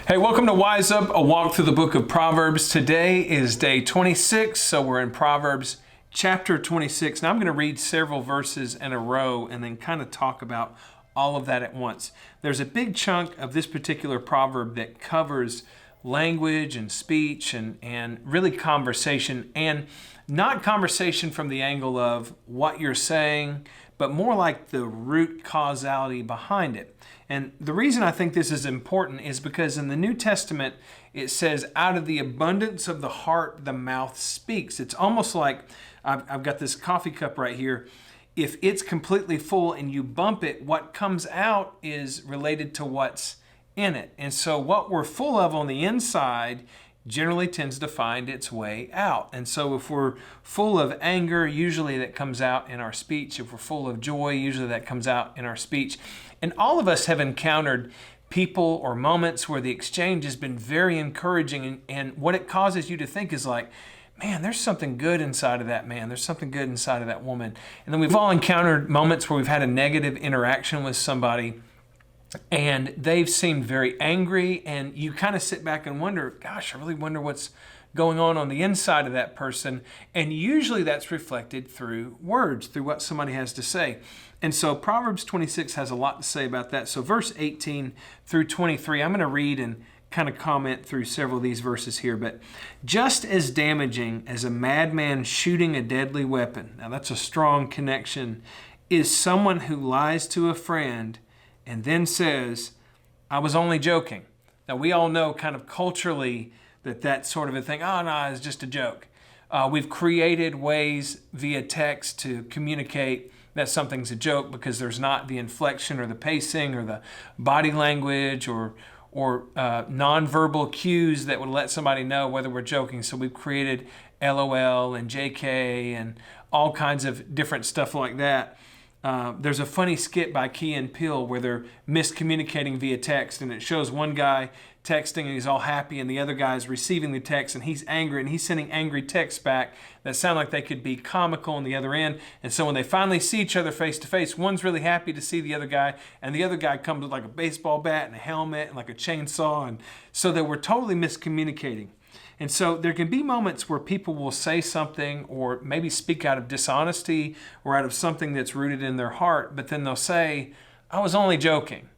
Hey, welcome to Wise Up, a walk through the book of Proverbs. Today is day 26, so we're in Proverbs chapter 26. Now I'm going to read several verses in a row and then kind of talk about all of that at once. There's a big chunk of this particular proverb that covers language and speech and really conversation, and not conversation from the angle of what you're saying, but more like the root causality behind it. And the reason I think this is important is because in the New Testament, it says, out of the abundance of the heart, the mouth speaks. It's almost like, I've got this coffee cup right here. If it's completely full and you bump it, what comes out is related to what's in it. And so what we're full of on the inside generally tends to find its way out. And so if we're full of anger, usually that comes out in our speech. If we're full of joy, usually that comes out in our speech. And all of us have encountered people or moments where the exchange has been very encouraging, and what it causes you to think is like, man, there's something good inside of that man. There's something good inside of that woman. And then we've all encountered moments where we've had a negative interaction with somebody and they've seemed very angry, and you kind of sit back and wonder, gosh, I really wonder what's going on the inside of that person. And usually that's reflected through words, through what somebody has to say. And so Proverbs 26 has a lot to say about that. So verse 18 through 23, I'm going to read and kind of comment through several of these verses here. But just as damaging as a madman shooting a deadly weapon, now that's a strong connection, is someone who lies to a friend and then says, I was only joking. Now, we all know kind of culturally that sort of a thing, oh, no, it's just a joke. We've created ways via text to communicate that something's a joke because there's not the inflection or the pacing or the body language or nonverbal cues that would let somebody know whether we're joking. So we've created LOL and JK and all kinds of different stuff like that. There's a funny skit by Key and Peele where they're miscommunicating via text, and it shows one guy texting and he's all happy, and the other guy's receiving the text and he's angry, and he's sending angry texts back that sound like they could be comical on the other end. And so when they finally see each other face to face, one's really happy to see the other guy, and the other guy comes with like a baseball bat and a helmet and like a chainsaw, and so they were totally miscommunicating. And so there can be moments where people will say something or maybe speak out of dishonesty or out of something that's rooted in their heart, but then they'll say, I was only joking.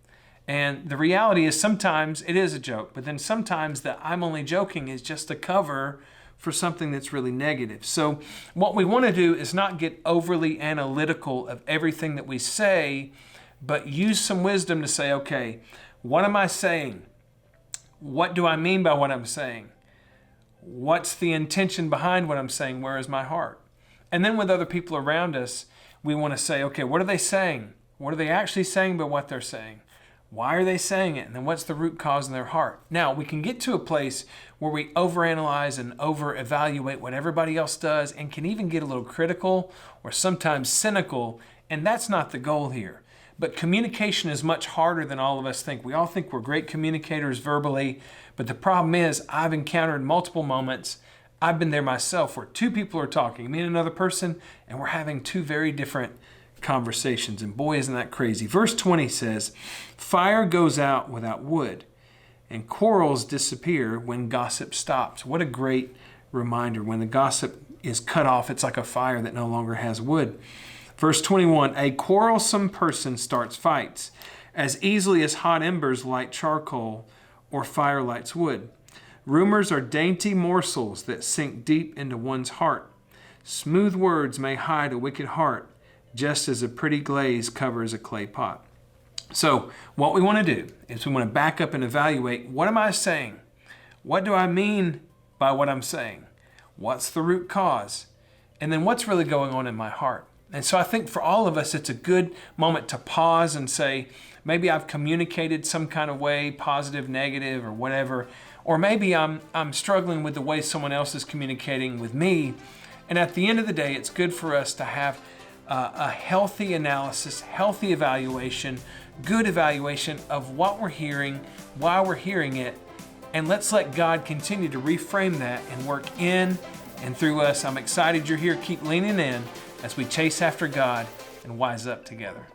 And the reality is sometimes it is a joke, but then sometimes the I'm only joking is just a cover for something that's really negative. So what we want to do is not get overly analytical of everything that we say, but use some wisdom to say, okay, what am I saying? What do I mean by what I'm saying? What's the intention behind what I'm saying? Where is my heart? And then with other people around us, we want to say, okay, what are they saying? What are they actually saying by what they're saying? Why are they saying it? And then what's the root cause in their heart? Now, we can get to a place where we overanalyze and over-evaluate what everybody else does and can even get a little critical or sometimes cynical, and that's not the goal here. But communication is much harder than all of us think. We all think we're great communicators verbally, but the problem is I've encountered multiple moments, I've been there myself, where two people are talking, me and another person, and we're having two very different conversations. And boy, isn't that crazy. Verse 20 says, fire goes out without wood, and quarrels disappear when gossip stops. What a great reminder. When the gossip is cut off, it's like a fire that no longer has wood. Verse 21, a quarrelsome person starts fights as easily as hot embers light charcoal or fire lights wood. Rumors are dainty morsels that sink deep into one's heart. Smooth words may hide a wicked heart, just as a pretty glaze covers a clay pot. So what we want to do is we want to back up and evaluate, what am I saying? What do I mean by what I'm saying? What's the root cause? And then what's really going on in my heart? And so I think for all of us, it's a good moment to pause and say, maybe I've communicated some kind of way, positive, negative, or whatever. Or maybe I'm struggling with the way someone else is communicating with me. And at the end of the day, it's good for us to have a healthy analysis, healthy evaluation, good evaluation of what we're hearing, why we're hearing it. And let's let God continue to reframe that and work in and through us. I'm excited you're here. Keep leaning in as we chase after God and wise up together.